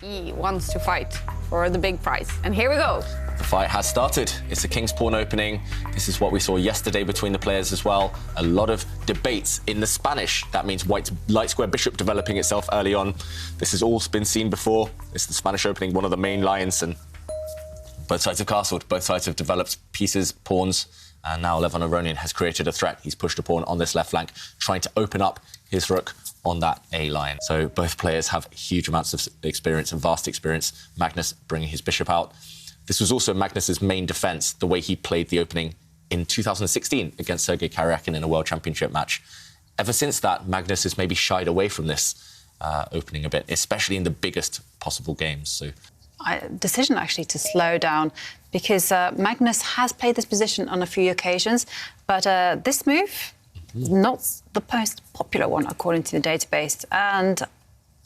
He wants to fight for the big prize. And here we go. The fight has started. It's a King's Pawn opening. This is what we saw yesterday between the players as well. A lot of debates in the Spanish. That means white's light square bishop developing itself early on. This has all been seen before. It's the Spanish opening, one of the main lines, and both sides have castled. Both sides have developed pieces, pawns, and now Levon Aronian has created a threat. He's pushed a pawn on this left flank, trying to open up his rook on that A line. So both players have huge amounts of experience and vast experience. Magnus bringing his bishop out. This was also Magnus's main defence, the way he played the opening in 2016 against Sergei Karyakin in a World Championship match. Ever since that, Magnus has maybe shied away from this opening a bit, especially in the biggest possible games. So, decision actually to slow down, because Magnus has played this position on a few occasions, but this move, not the most popular one according to the database, and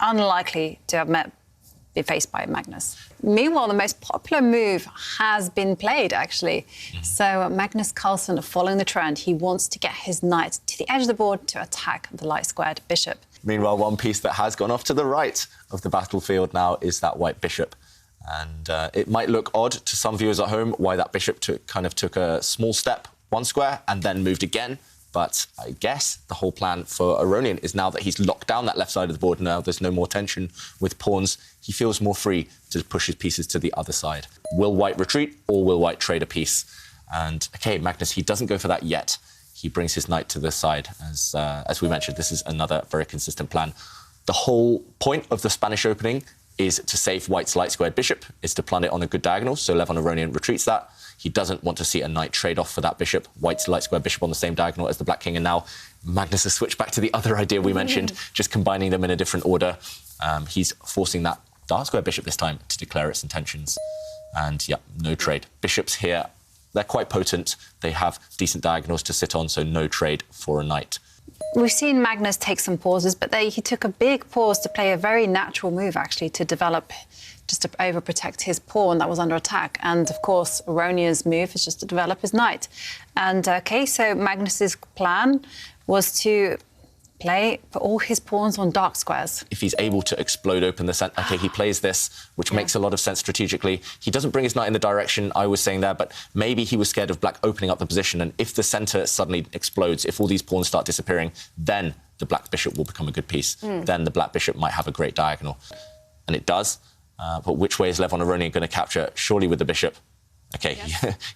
unlikely to have been faced by Magnus. Meanwhile, the most popular move has been played, actually. So Magnus Carlsen, following the trend, he wants to get his knight to the edge of the board to attack the light-squared bishop. Meanwhile, one piece that has gone off to the right of the battlefield now is that white bishop. And it might look odd to some viewers at home why that bishop took a small step, one square, and then moved again. But I guess the whole plan for Aronian is now that he's locked down that left side of the board, now there's no more tension with pawns, he feels more free to push his pieces to the other side. Will white retreat or will white trade a piece? And, OK, Magnus, he doesn't go for that yet. He brings his knight to the side. As we mentioned, this is another very consistent plan. The whole point of the Spanish opening is to save white's light-squared bishop, is to plant it on a good diagonal, so Levon Aronian retreats that. He doesn't want to see a knight trade off for that bishop. White's light-square bishop on the same diagonal as the black king, and now Magnus has switched back to the other idea we mentioned, just combining them in a different order. He's forcing that dark-square bishop this time to declare its intentions. And, yeah, no trade. Bishops here, they're quite potent. They have decent diagonals to sit on, so no trade for a knight. We've seen Magnus take some pauses, but he took a big pause to play a very natural move, actually, to develop, just to overprotect his pawn that was under attack. And, of course, Aronian's move is just to develop his knight. And, OK, so Magnus's plan was to play for all his pawns on dark squares. If he's able to explode open the centre, OK, he plays this, which makes a lot of sense strategically. He doesn't bring his knight in the direction I was saying there, but maybe he was scared of black opening up the position, and if the centre suddenly explodes, if all these pawns start disappearing, then the black bishop will become a good piece. Then the black bishop might have a great diagonal. And it does. But which way is Levon Aronian going to capture? Surely with the bishop. OK,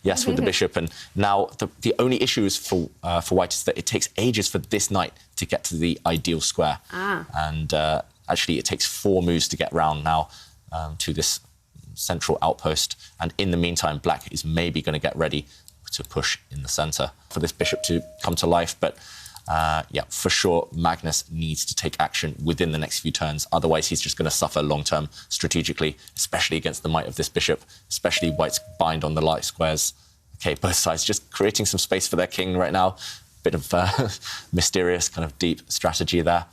yes, with the bishop. And now the only issue is for white is that it takes ages for this knight to get to the ideal square. And actually, it takes 4 moves to get round now to this central outpost. And in the meantime, black is maybe going to get ready to push in the centre for this bishop to come to life. But yeah, for sure, Magnus needs to take action within the next few turns. Otherwise, he's just going to suffer long-term strategically, especially against the might of this bishop, especially white's bind on the light squares. OK, both sides just creating some space for their king right now. Bit of mysterious, kind of deep strategy there.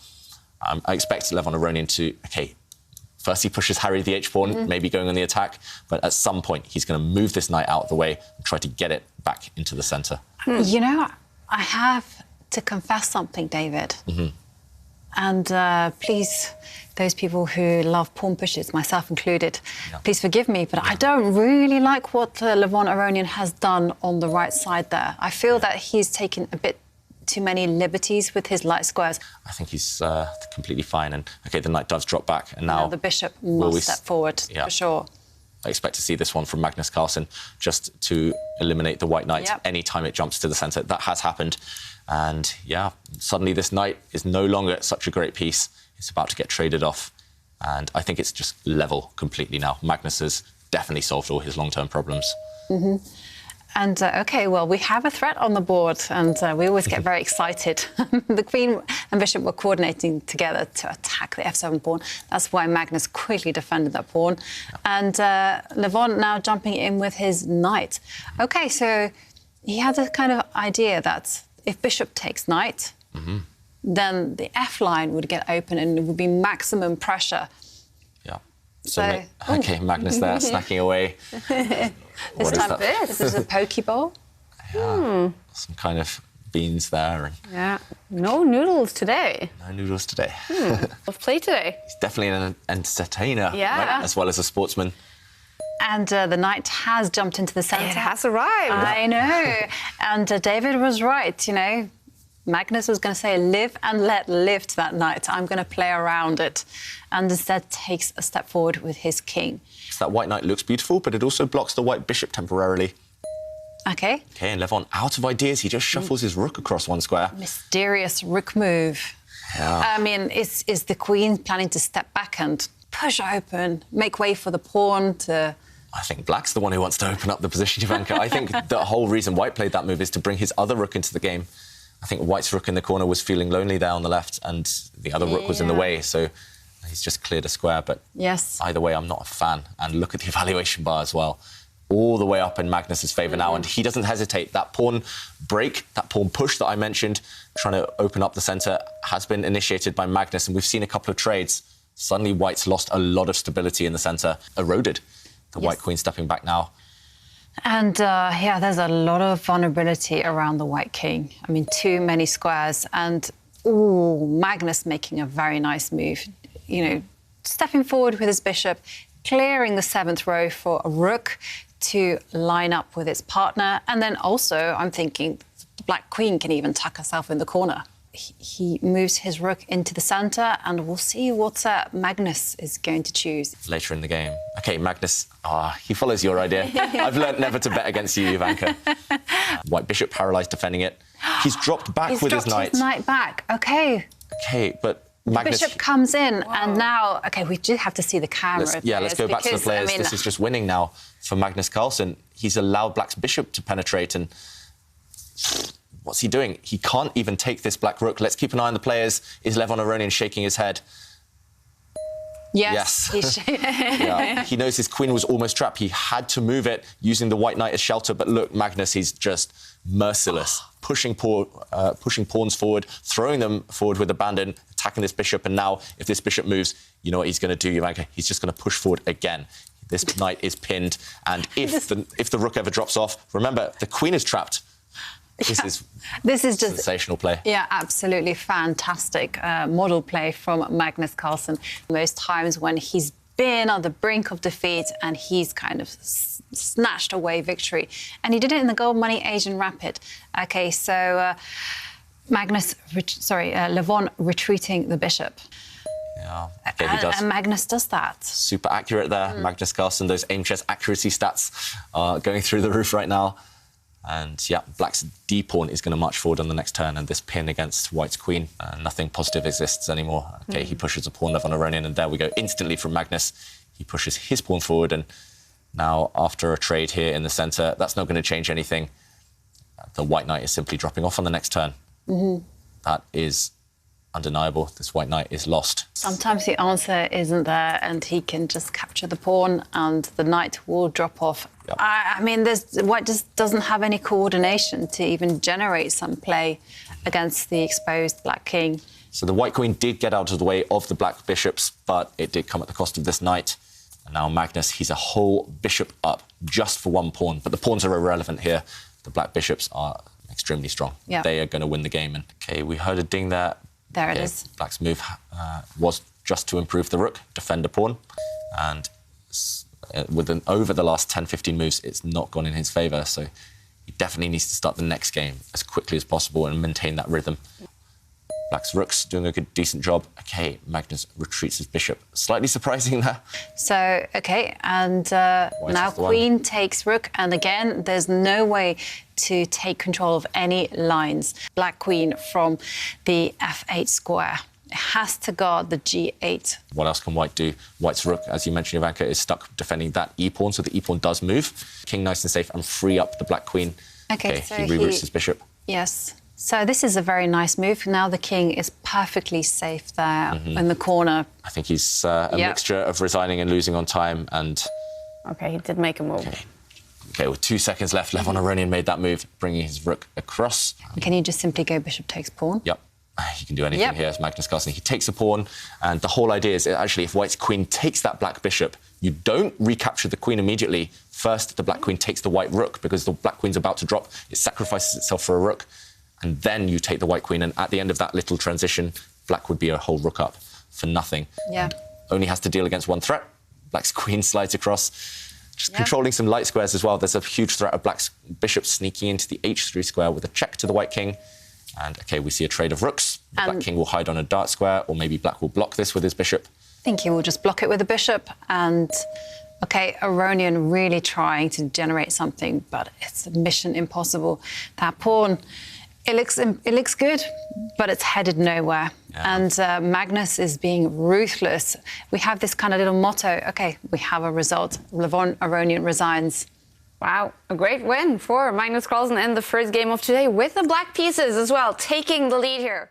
I expect Levon Aronian to, OK, first he pushes Harry the h-pawn, maybe going on the attack, but at some point he's going to move this knight out of the way and try to get it back into the centre. You know, I have to confess something, David. And please, those people who love pawn pushes, myself included, please forgive me, but I don't really like what Levon Aronian has done on the right side there. I feel that he's taken a bit too many liberties with his light squares. I think he's completely fine. And, OK, the knight does drop back. And now the bishop must step forward, for sure. I expect to see this one from Magnus Carlsen, just to eliminate the white knight any time it jumps to the centre. That has happened. And, yeah, suddenly this knight is no longer such a great piece. It's about to get traded off. And I think it's just level completely now. Magnus has definitely solved all his long-term problems. And, OK, well, we have a threat on the board, and we always get very excited. The queen and bishop were coordinating together to attack the f7 pawn. That's why Magnus quickly defended that pawn. And Levon now jumping in with his knight. OK, so he had a kind of idea that if bishop takes knight, then the f-line would get open and it would be maximum pressure. So OK, Magnus there, snacking away. This is a pokeball. Some kind of beans there. And Yeah. No noodles today. no noodles today. Of play today. He's definitely an entertainer, Yeah. right? As well as a sportsman. And the knight has jumped into the centre. It has arrived. I know. And David was right, you know. Magnus was going to say, live and let live to that knight. I'm going to play around it. And instead takes a step forward with his king. So that white knight looks beautiful, but it also blocks the white bishop temporarily. OK. OK, and Levon, out of ideas, he just shuffles his rook across one square. Mysterious rook move. Yeah. I mean, is the queen planning to step back and push open, make way for the pawn to... I think black's the one who wants to open up the position, Ivanka. I think the whole reason white played that move is to bring his other rook into the game. I think white's rook in the corner was feeling lonely there on the left, and the other rook was in the way, so he's just cleared a square. But yes, either way, I'm not a fan. And look at the evaluation bar as well. All the way up in Magnus's favour now, and he doesn't hesitate. That pawn break, that pawn push that I mentioned, trying to open up the centre, has been initiated by Magnus, and we've seen a couple of trades. Suddenly, white's lost a lot of stability in the centre, eroded. The white queen stepping back now. And, yeah, there's a lot of vulnerability around the white king. I mean, too many squares. And, ooh, Magnus making a very nice move. You know, stepping forward with his bishop, clearing the 7th row for a rook to line up with its partner. And then also, I'm thinking, the black queen can even tuck herself in the corner. He moves his rook into the centre, and we'll see what Magnus is going to choose. Later in the game. OK, Magnus, he follows your idea. I've learnt never to bet against you, Ivanka. White bishop paralysed defending it. He's dropped back with his knight. He's dropped his knight back, OK. OK, but Magnus... The bishop comes in, and now, OK, we do have to see the camera. Let's go back to the players. I mean, this is just winning now for Magnus Carlsen. He's allowed black's bishop to penetrate, and... what's he doing? He can't even take this black rook. Let's keep an eye on the players. Is Levon Aronian shaking his head? Yes. Yeah. He knows his queen was almost trapped. He had to move it using the white knight as shelter. But look, Magnus, he's just merciless. Pushing pawns forward, throwing them forward with abandon, attacking this bishop. And now, if this bishop moves, you know what he's going to do, Ivanka? He's just going to push forward again. This knight is pinned. And if the rook ever drops off, remember, the queen is trapped. This is just sensational play. Yeah, absolutely fantastic model play from Magnus Carlsen. Most times when he's been on the brink of defeat and he's kind of snatched away victory. And he did it in the gold money Asian Rapid. OK, so Levon retreating the bishop. Yeah, okay, he does. And Magnus does that. Super accurate there, Magnus Carlsen. Those aim chess accuracy stats are going through the roof right now. And, yeah, black's d-pawn is going to march forward on the next turn, and this pin against white's queen, nothing positive exists anymore. OK, he pushes a pawn Levon Aronian, and there we go. Instantly from Magnus, he pushes his pawn forward, and now, after a trade here in the centre, that's not going to change anything. The white knight is simply dropping off on the next turn. That is undeniable. This white knight is lost. Sometimes the answer isn't there, and he can just capture the pawn, and the knight will drop off. Yep. I mean, white just doesn't have any coordination to even generate some play against the exposed black king. So the white queen did get out of the way of the black bishops, but it did come at the cost of this knight. And now Magnus, he's a whole bishop up just for one pawn. But the pawns are irrelevant here. The black bishops are extremely strong. Yep. They are going to win the game. And OK, we heard a ding there. There it is. Black's move was just to improve the rook, defend a pawn. And over the last 10-15 moves, it's not gone in his favour. So he definitely needs to start the next game as quickly as possible and maintain that rhythm. Black's rook's doing a decent job. OK, Magnus retreats his bishop. Slightly surprising there. So, OK, and now queen takes rook. And again, there's no way to take control of any lines. Black queen from the f8 square. It has to guard the g8. What else can white do? White's rook, as you mentioned, Ivanka, is stuck defending that e-pawn, so the e-pawn does move. King nice and safe, and free up the black queen. OK, so he reroutes his bishop. Yes. So this is a very nice move. Now the king is perfectly safe there in the corner. I think he's a mixture of resigning and losing on time. And OK, he did make a move. OK, with 2 seconds left, Levon Aronian made that move, bringing his rook across. Can you just simply go bishop takes pawn? Yep. He can do anything here as Magnus Carlsen. He takes a pawn, and the whole idea is actually if white's queen takes that black bishop, you don't recapture the queen immediately. First, the black queen takes the white rook, because the black queen's about to drop. It sacrifices itself for a rook. and then you take the white queen, and at the end of that little transition, black would be a whole rook up for nothing. Yeah. Only has to deal against one threat. Black's queen slides across. Just controlling some light squares as well. There's a huge threat of black's bishop sneaking into the h3 square with a check to the white king. And, OK, we see a trade of rooks. The black king will hide on a dark square, or maybe black will block this with his bishop. I think he will just block it with a bishop. And, OK, Aronian really trying to generate something, but it's a mission impossible. That pawn, it looks good, but it's headed nowhere. Yeah. And Magnus is being ruthless. We have this kind of little motto, OK, we have a result. Levon Aronian resigns. Wow, a great win for Magnus Carlsen in the first game of today with the black pieces as well, taking the lead here.